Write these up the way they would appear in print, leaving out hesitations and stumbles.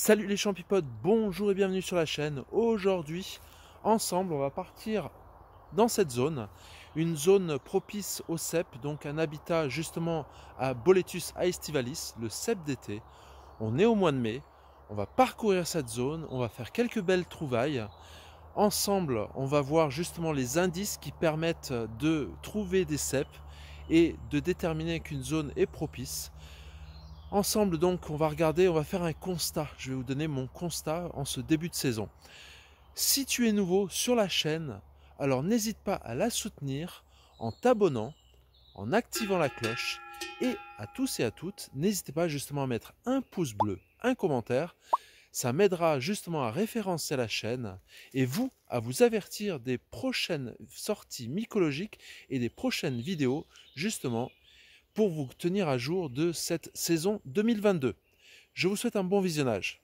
Salut les champipodes, bonjour et bienvenue sur la chaîne. Aujourd'hui, ensemble, on va partir dans cette zone, une zone propice au cep, donc un habitat justement à Boletus aestivalis, le cep d'été. On est au mois de mai, on va parcourir cette zone, on va faire quelques belles trouvailles. Ensemble, on va voir justement les indices qui permettent de trouver des ceps et de déterminer qu'une zone est propice. Ensemble donc on va regarder, on va faire un constat. Je vais vous donner mon constat en ce début de saison. Si tu es nouveau sur la chaîne, alors n'hésite pas à la soutenir en t'abonnant, en activant la cloche et à tous et à toutes, n'hésitez pas justement à mettre un pouce bleu, un commentaire. Ça m'aidera justement à référencer la chaîne et vous à vous avertir des prochaines sorties mycologiques et des prochaines vidéos justement pour vous tenir à jour de cette saison 2022. Je vous souhaite un bon visionnage.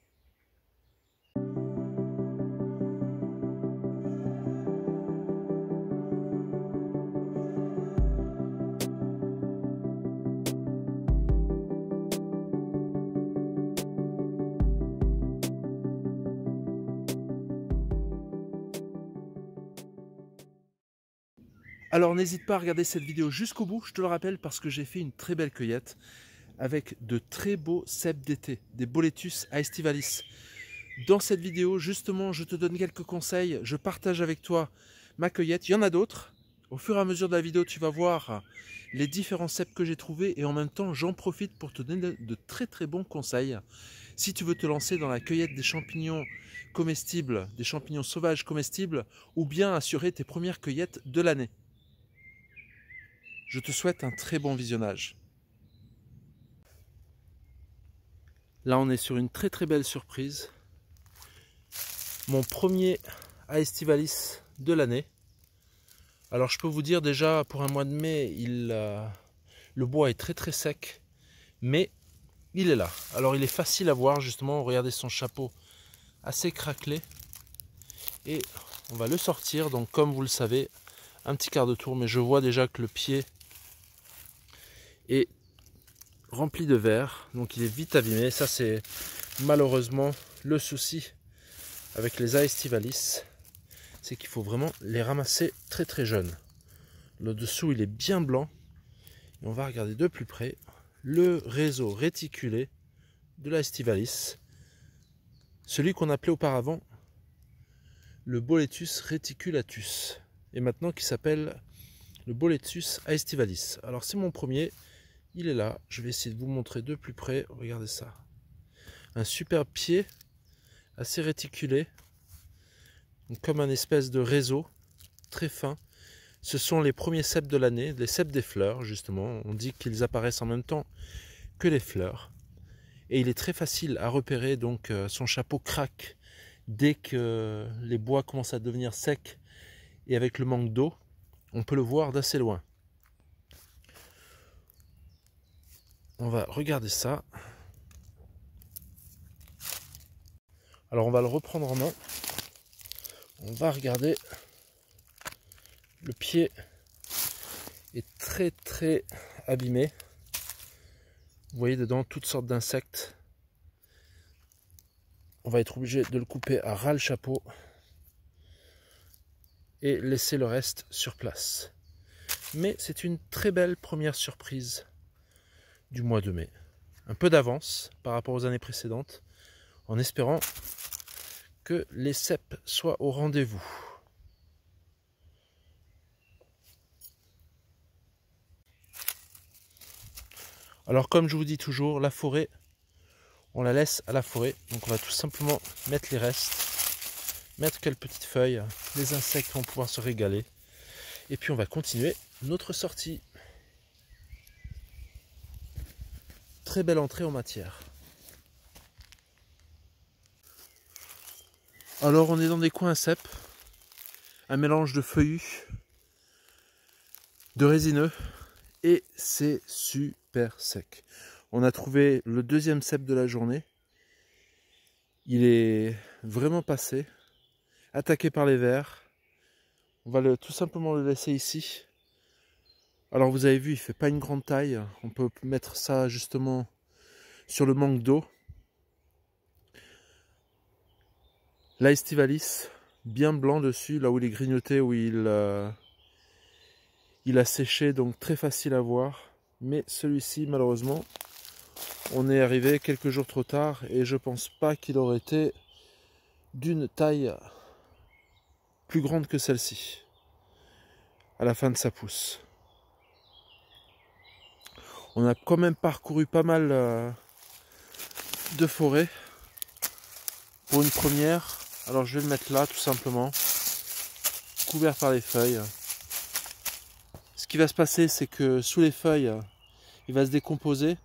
Alors n'hésite pas à regarder cette vidéo jusqu'au bout, je te le rappelle, parce que j'ai fait une très belle cueillette avec de très beaux ceps d'été, des Boletus aestivalis. Dans cette vidéo, justement, je te donne quelques conseils, je partage avec toi ma cueillette. Il y en a d'autres. Au fur et à mesure de la vidéo, tu vas voir les différents ceps que j'ai trouvés et en même temps, j'en profite pour te donner de très très bons conseils. Si tu veux te lancer dans la cueillette des champignons comestibles, des champignons sauvages comestibles, ou bien assurer tes premières cueillettes de l'année. Je te souhaite un très bon visionnage. Là, on est sur une très très belle surprise. Mon premier aestivalis de l'année. Alors, je peux vous dire déjà, pour un mois de mai, le bois est très très sec, mais il est là. Alors, il est facile à voir, justement. Regardez son chapeau assez craquelé. Et on va le sortir. Donc, comme vous le savez, un petit quart de tour, mais je vois déjà que le pied est rempli de verre, donc il est vite abîmé. Ça, c'est malheureusement le souci avec les aestivalis, c'est qu'il faut vraiment les ramasser très très jeunes. Le dessous, il est bien blanc et on va regarder de plus près le réseau réticulé de l'aestivalis, celui qu'on appelait auparavant le Boletus reticulatus et maintenant qui s'appelle le Boletus aestivalis. Alors c'est mon premier. Il est là, je vais essayer de vous montrer de plus près, regardez ça. Un super pied, assez réticulé, donc comme un espèce de réseau, très fin. Ce sont les premiers ceps de l'année, les ceps des fleurs justement. On dit qu'ils apparaissent en même temps que les fleurs. Et il est très facile à repérer, donc son chapeau craque dès que les bois commencent à devenir secs. Et avec le manque d'eau, on peut le voir d'assez loin. On va regarder ça. Alors on va le reprendre en main. On va regarder. Le pied est très très abîmé. Vous voyez dedans toutes sortes d'insectes. On va être obligé de le couper à ras le chapeau et laisser le reste sur place. Mais c'est une très belle première surprise du mois de mai. Un peu d'avance par rapport aux années précédentes, en espérant que les ceps soient au rendez-vous. Alors comme je vous dis toujours, la forêt, on la laisse à la forêt. Donc on va tout simplement mettre les restes, mettre quelques petites feuilles. Les insectes vont pouvoir se régaler. Et puis on va continuer notre sortie. Très belle entrée en matière. Alors on est dans des coins cèpes, un mélange de feuillus, de résineux, et c'est super sec. On a trouvé le deuxième cep de la journée. Il est vraiment passé, attaqué par les vers. On va tout simplement le laisser ici. Alors vous avez vu, il ne fait pas une grande taille. On peut mettre ça justement sur le manque d'eau. l'Aestivalis, bien blanc dessus, là où il est grignoté, où il a séché, donc très facile à voir. Mais celui-ci, malheureusement, on est arrivé quelques jours trop tard et je pense pas qu'il aurait été d'une taille plus grande que celle-ci à la fin de sa pousse. On a quand même parcouru pas mal de forêt pour une première. Alors je vais le mettre là tout simplement, couvert par les feuilles. Ce qui va se passer, c'est que sous les feuilles, il va se décomposer.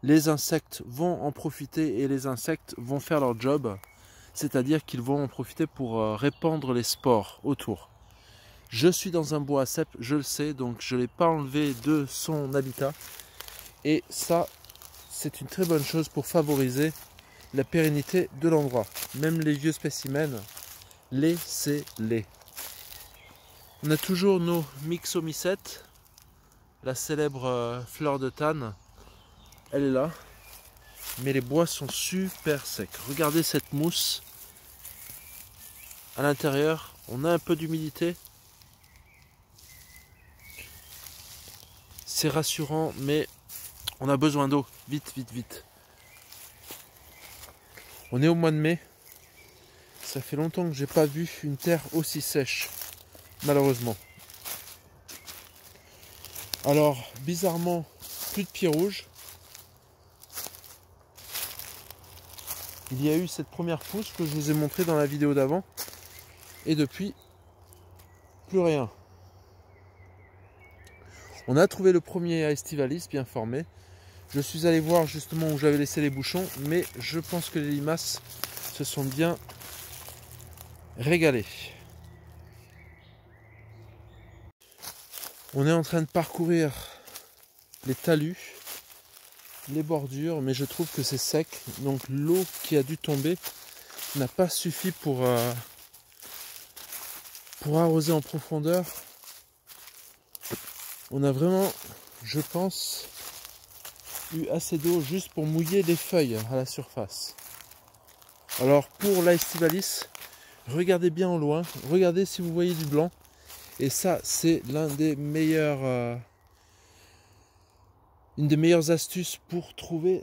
Les insectes vont en profiter et les insectes vont faire leur job. C'est-à-dire qu'ils vont en profiter pour répandre les spores autour. Je suis dans un bois à cèpes, je le sais, donc je ne l'ai pas enlevé de son habitat. Et ça, c'est une très bonne chose pour favoriser la pérennité de l'endroit. Même les vieux spécimens, laissez-les. On a toujours nos myxomycètes, la célèbre fleur de tane, elle est là. Mais les bois sont super secs. Regardez cette mousse. À l'intérieur, on a un peu d'humidité. C'est rassurant, mais on a besoin d'eau. Vite, vite, vite. On est au mois de mai. Ça fait longtemps que j'ai pas vu une terre aussi sèche, malheureusement. Alors, bizarrement, plus de pieds rouges. Il y a eu cette première pousse que je vous ai montrée dans la vidéo d'avant. Et depuis, plus rien. On a trouvé le premier Aestivalis bien formé. Je suis allé voir justement où j'avais laissé les bouchons, mais je pense que les limaces se sont bien régalées. On est en train de parcourir les talus, les bordures, mais je trouve que c'est sec. Donc l'eau qui a dû tomber n'a pas suffi pour arroser en profondeur. On a vraiment, je pense, eu assez d'eau juste pour mouiller les feuilles à la surface. Alors pour l'Aestivalis, regardez bien au loin, regardez si vous voyez du blanc. Et ça, c'est une des meilleures astuces pour trouver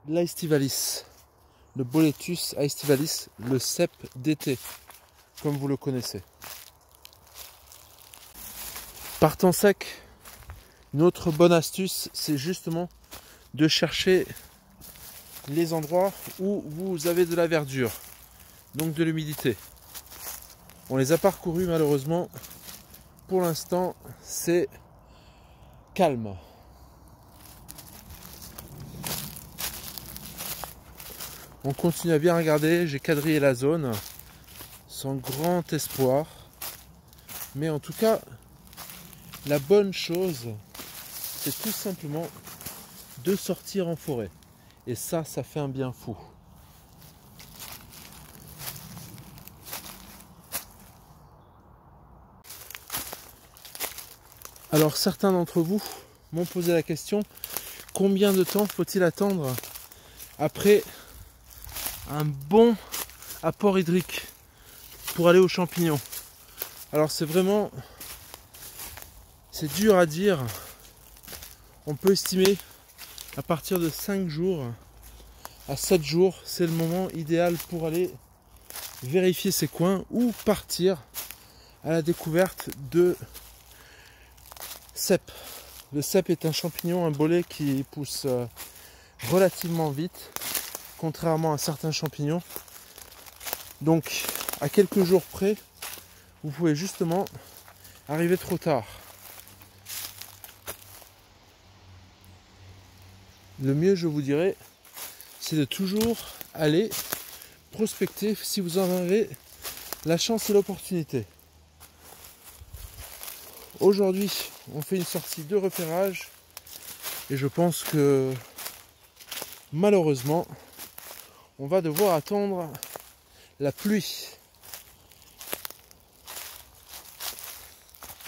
l'Aestivalis. Le Boletus Aestivalis, le cèpe d'été, comme vous le connaissez. Par temps sec, une autre bonne astuce, c'est justement de chercher les endroits où vous avez de la verdure, donc de l'humidité. On les a parcourus malheureusement. Pour l'instant, c'est calme. On continue à bien regarder. J'ai quadrillé la zone sans grand espoir. Mais en tout cas, la bonne chose, c'est tout simplement de sortir en forêt. Et ça fait un bien fou. Alors certains d'entre vous m'ont posé la question, combien de temps faut-il attendre après un bon apport hydrique pour aller aux champignons? Alors c'est dur à dire. On peut estimer à partir de 5 jours à 7 jours, c'est le moment idéal pour aller vérifier ces coins ou partir à la découverte de cèpes. Le cèpe est un champignon, un bolet qui pousse relativement vite, contrairement à certains champignons. Donc, à quelques jours près, vous pouvez justement arriver trop tard. Le mieux, je vous dirais, c'est de toujours aller prospecter si vous en avez la chance et l'opportunité. Aujourd'hui, on fait une sortie de repérage et je pense que malheureusement, on va devoir attendre la pluie.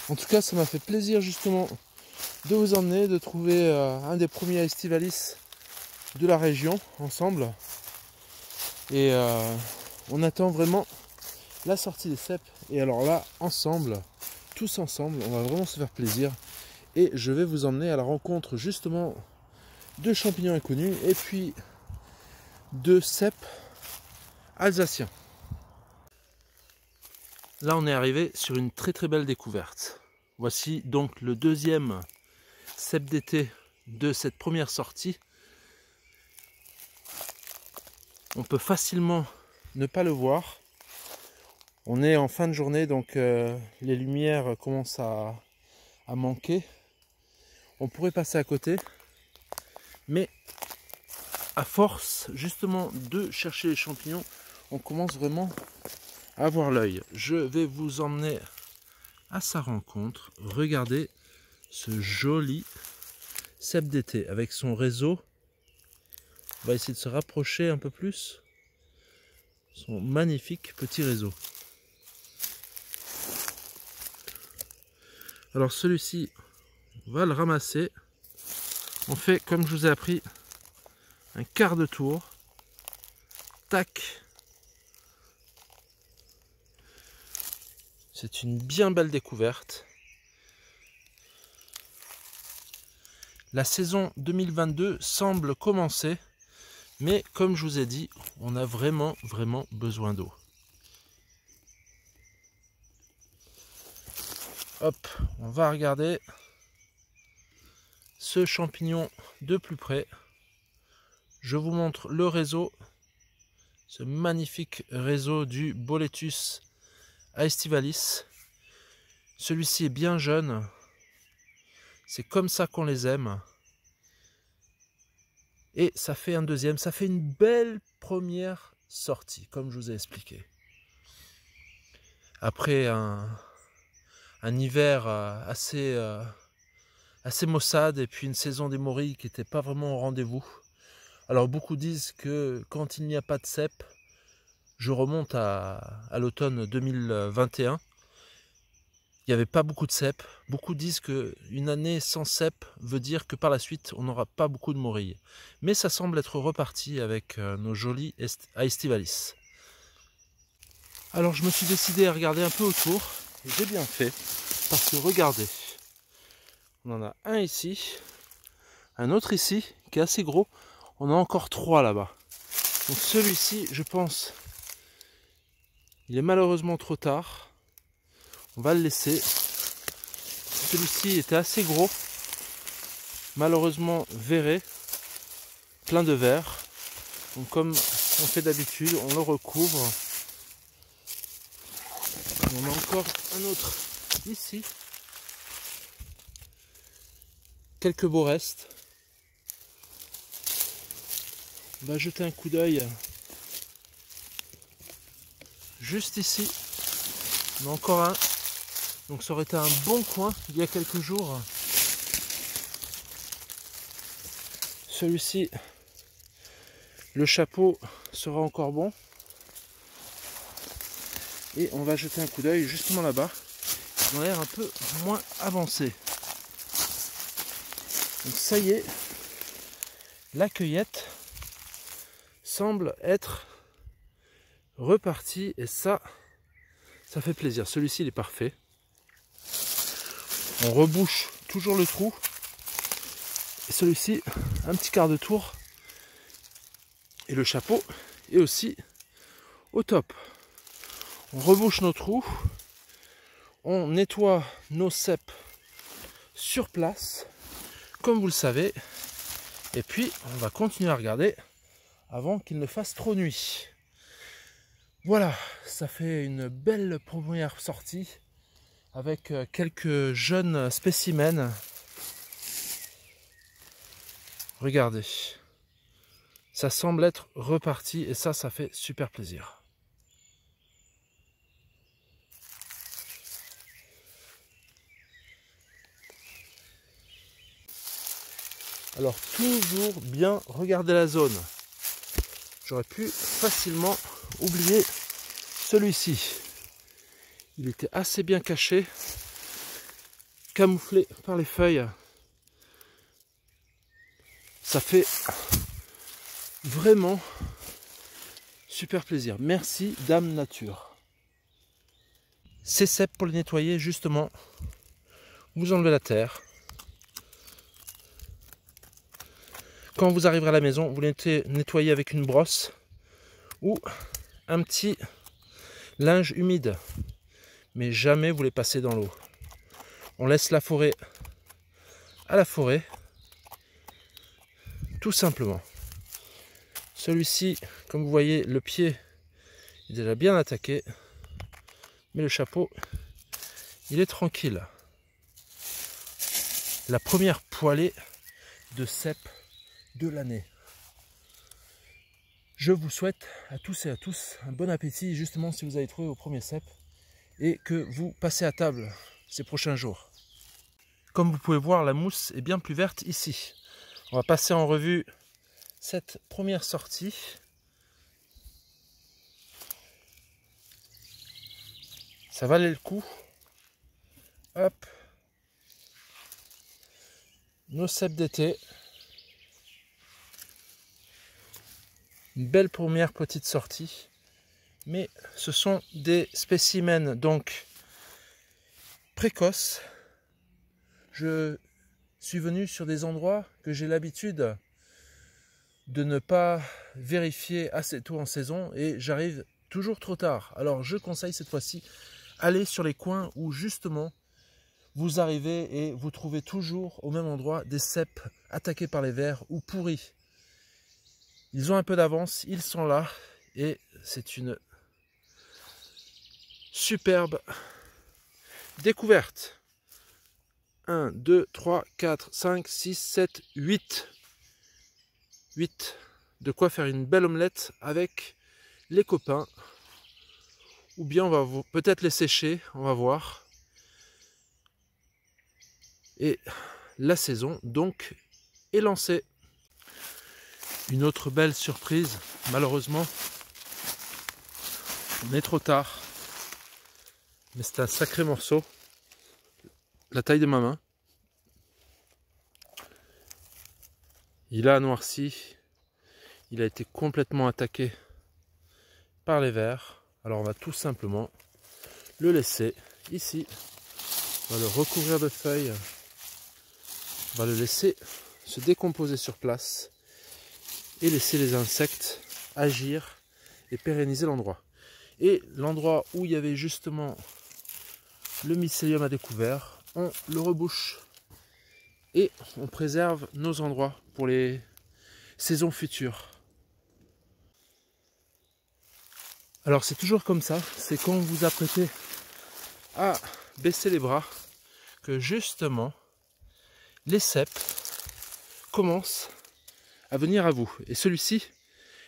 En tout cas, ça m'a fait plaisir justement de vous emmener, de trouver un des premiers Aestivalis de la région ensemble. Et on attend vraiment la sortie des cèpes. Et alors là, ensemble, tous ensemble, on va vraiment se faire plaisir. Et je vais vous emmener à la rencontre justement de champignons inconnus et puis de cèpes alsaciens. Là, on est arrivé sur une très très belle découverte. Voici donc le deuxième cèpe d'été de cette première sortie. On peut facilement ne pas le voir. On est en fin de journée, donc les lumières commencent à manquer. On pourrait passer à côté, mais à force justement de chercher les champignons, on commence vraiment à avoir l'œil. Je vais vous emmener à sa rencontre. Regardez ce joli cèpe d'été avec son réseau. On va essayer de se rapprocher un peu plus. Son magnifique petit réseau. Alors celui-ci, on va le ramasser. On fait, comme je vous ai appris, un quart de tour. Tac. C'est une bien belle découverte. La saison 2022 semble commencer, mais comme je vous ai dit, on a vraiment besoin d'eau. Hop, on va regarder ce champignon de plus près. Je vous montre le réseau, ce magnifique réseau du Boletus aestivalis. Celui-ci est bien jeune, c'est comme ça qu'on les aime. Et ça fait un deuxième, ça fait une belle première sortie, comme je vous ai expliqué. Après un hiver assez maussade et puis une saison des morilles qui n'était pas vraiment au rendez-vous. Alors beaucoup disent que quand il n'y a pas de cèpes, je remonte à l'automne 2021, il n'y avait pas beaucoup de cèpes. Beaucoup disent qu'une année sans cèpes veut dire que par la suite on n'aura pas beaucoup de morilles. Mais ça semble être reparti avec nos jolis aestivalis. Alors je me suis décidé à regarder un peu autour, et j'ai bien fait, parce que regardez, on en a un ici, un autre ici, qui est assez gros, on a encore 3 là-bas. Donc celui-ci, je pense, il est malheureusement trop tard, on va le laisser. Celui-ci était assez gros, malheureusement véré, plein de vers. Donc comme on fait d'habitude, on le recouvre. On a encore un autre ici. Quelques beaux restes. On va jeter un coup d'œil juste ici. On a encore un. Donc ça aurait été un bon coin il y a quelques jours. Celui-ci, le chapeau sera encore bon. Et on va jeter un coup d'œil justement là-bas. Ils ont l'air un peu moins avancés. Donc ça y est, la cueillette semble être repartie. Et ça fait plaisir. Celui-ci, il est parfait. On rebouche toujours le trou. Et celui-ci, un petit quart de tour. Et le chapeau est aussi au top. On rebouche nos trous, on nettoie nos cèpes sur place, comme vous le savez, et puis on va continuer à regarder avant qu'il ne fasse trop nuit. Voilà, ça fait une belle première sortie avec quelques jeunes spécimens. Regardez, ça semble être reparti et ça fait super plaisir. Alors toujours bien regarder la zone. J'aurais pu facilement oublier celui-ci. Il était assez bien caché, camouflé par les feuilles. Ça fait vraiment Super plaisir. Merci Dame Nature. Ces cèpes, pour les nettoyer, justement, vous enlevez la terre. Quand vous arriverez à la maison, vous les nettoyez avec une brosse ou un petit linge humide. Mais jamais vous les passez dans l'eau. On laisse la forêt à la forêt, tout simplement. Celui-ci, comme vous voyez, le pied est déjà bien attaqué, mais le chapeau, il est tranquille. La première poêlée de cèpes de l'année. Je vous souhaite à tous et à tous un bon appétit, justement si vous avez trouvé vos premiers cèpes et que vous passez à table ces prochains jours. Comme vous pouvez voir, la mousse est bien plus verte ici. On va passer en revue cette première sortie. Ça valait le coup. Hop. Nos cèpes d'été. Une belle première petite sortie. Mais ce sont des spécimens donc précoces. Je suis venu sur des endroits que j'ai l'habitude de ne pas vérifier assez tôt en saison et j'arrive toujours trop tard. Alors je conseille cette fois-ci, aller sur les coins où justement vous arrivez et vous trouvez toujours au même endroit des cèpes attaqués par les vers ou pourris. Ils ont un peu d'avance, ils sont là et c'est une superbe découverte. 1, 2, 3, 4, 5, 6, 7, 8. 8. De quoi faire une belle omelette avec les copains. Ou bien on va peut-être les sécher, on va voir. Et la saison donc est lancée. Une autre belle surprise, malheureusement, on est trop tard. Mais c'est un sacré morceau. La taille de ma main. Il a noirci. Il a été complètement attaqué par les vers. Alors on va tout simplement le laisser ici. On va le recouvrir de feuilles. On va le laisser se décomposer sur place. Et laisser les insectes agir et pérenniser l'endroit. Et l'endroit où il y avait justement le mycélium à découvert, on le rebouche. Et on préserve nos endroits pour les saisons futures. Alors c'est toujours comme ça, c'est quand vous vous apprêtez à baisser les bras que justement les cèpes commencent à venir à vous. Et celui-ci,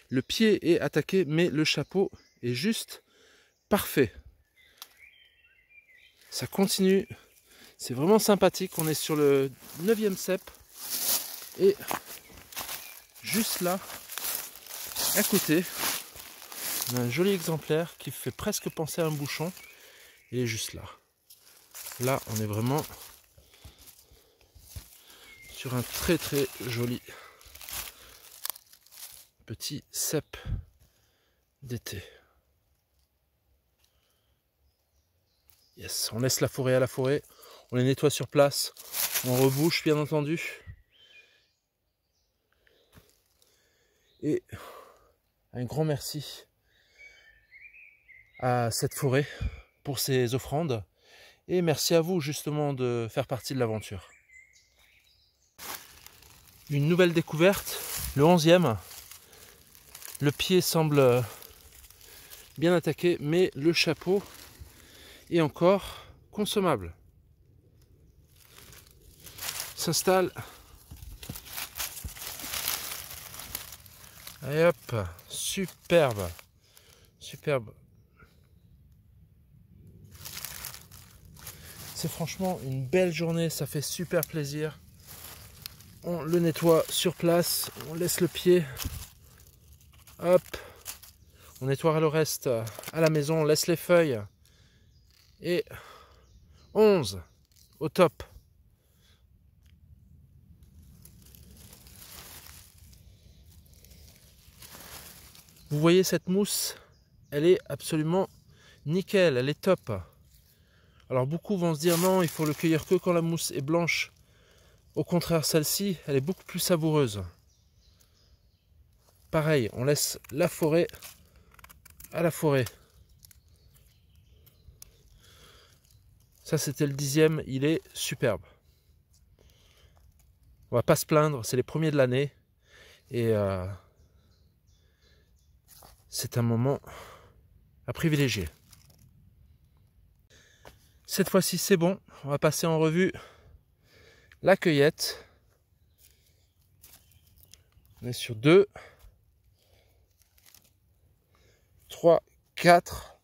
le pied est attaqué, mais le chapeau est juste parfait. Ça continue, c'est vraiment sympathique. On est sur le 9e cep et juste là, à côté, on a un joli exemplaire qui fait presque penser à un bouchon. Il est juste là. Là, on est vraiment sur un très très joli petit cep d'été. Yes, on laisse la forêt à la forêt, on les nettoie sur place, on rebouche bien entendu. Et un grand merci à cette forêt pour ses offrandes. Et merci à vous justement de faire partie de l'aventure. Une nouvelle découverte, le 11e. Le pied semble bien attaqué, mais le chapeau est encore consommable. S'installe. Et hop, superbe. Superbe. C'est franchement une belle journée, ça fait super plaisir. On le nettoie sur place, on laisse le pied. Hop, on nettoiera le reste à la maison, on laisse les feuilles. Et 11 au top. Vous voyez cette mousse, elle est absolument nickel, elle est top. Alors beaucoup vont se dire non, il faut le cueillir que quand la mousse est blanche. Au contraire, celle-ci, elle est beaucoup plus savoureuse. Pareil, on laisse la forêt à la forêt. Ça, c'était le 10e, il est superbe. On va pas se plaindre, c'est les premiers de l'année. Et c'est un moment à privilégier. Cette fois-ci, c'est bon. On va passer en revue la cueillette. On est sur 2, 3, 4,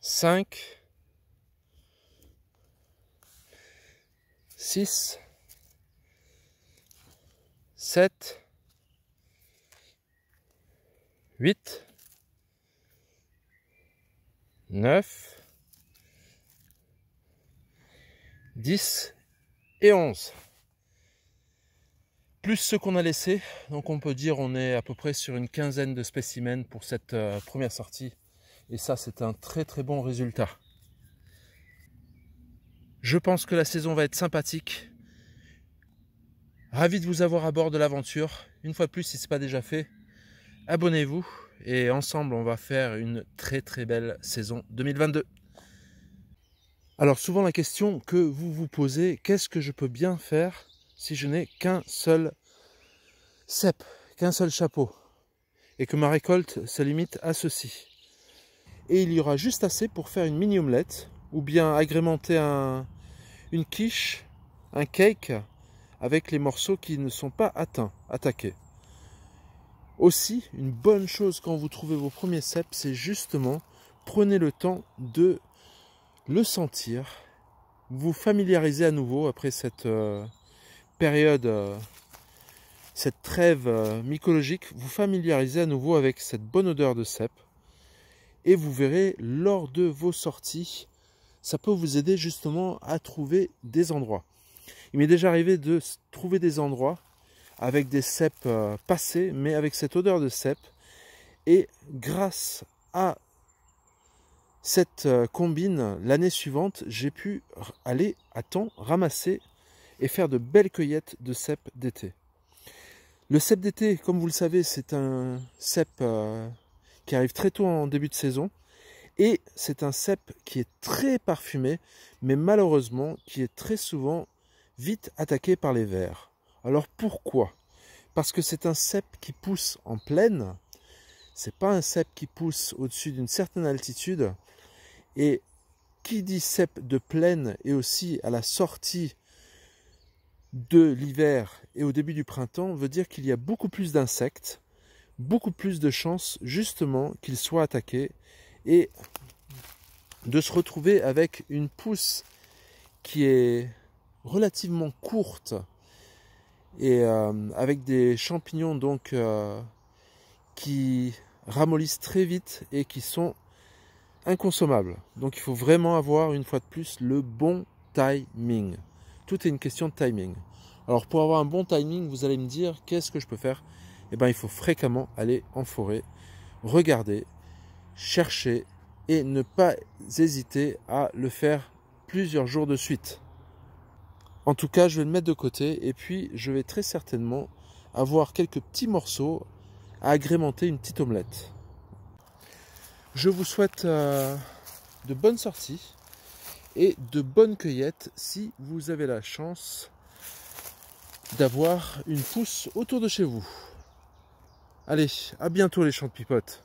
5, 6, 7, 8, 9, 10 et 11. Plus ceux qu'on a laissés, donc on peut dire on est à peu près sur une quinzaine de spécimens pour cette première sortie. Et ça, c'est un très très bon résultat. Je pense que la saison va être sympathique. Ravi de vous avoir à bord de l'aventure. Une fois de plus, si ce n'est pas déjà fait, abonnez-vous. Et ensemble, on va faire une très très belle saison 2022. Alors souvent la question que vous vous posez, qu'est-ce que je peux bien faire si je n'ai qu'un seul cep, qu'un seul chapeau, et que ma récolte se limite à ceci. Et il y aura juste assez pour faire une mini omelette, ou bien agrémenter une quiche, un cake, avec les morceaux qui ne sont pas attaqués. Aussi, une bonne chose quand vous trouvez vos premiers ceps, c'est justement, prenez le temps de le sentir, vous familiariser à nouveau après cette période, cette trêve mycologique, vous familiariser à nouveau avec cette bonne odeur de cèpe. Et vous verrez, lors de vos sorties, ça peut vous aider justement à trouver des endroits. Il m'est déjà arrivé de trouver des endroits avec des cèpes passés, mais avec cette odeur de cèpe. Et grâce à cette combine, l'année suivante, j'ai pu aller à temps ramasser et faire de belles cueillettes de cèpes d'été. Le cèpe d'été, comme vous le savez, c'est un cèpe qui arrive très tôt en début de saison. Et c'est un cèpe qui est très parfumé, mais malheureusement qui est très souvent vite attaqué par les vers. Alors pourquoi? Parce que c'est un cèpe qui pousse en plaine. C'est pas un cèpe qui pousse au-dessus d'une certaine altitude. Et qui dit cèpe de plaine et aussi à la sortie de l'hiver et au début du printemps veut dire qu'il y a beaucoup plus d'insectes, beaucoup plus de chances justement qu'ils soient attaqués et de se retrouver avec une pousse qui est relativement courte et avec des champignons donc qui ramollissent très vite et qui sont inconsommables. Donc il faut vraiment avoir une fois de plus le bon timing. Tout est une question de timing. Alors pour avoir un bon timing, vous allez me dire qu'est-ce que je peux faire? Eh bien il faut fréquemment aller en forêt, regarder, chercher et ne pas hésiter à le faire plusieurs jours de suite. En tout cas, je vais le mettre de côté et puis je vais très certainement avoir quelques petits morceaux à agrémenter une petite omelette. Je vous souhaite de bonnes sorties et de bonnes cueillettes si vous avez la chance d'avoir une pousse autour de chez vous. Allez, à bientôt les champs de pipote.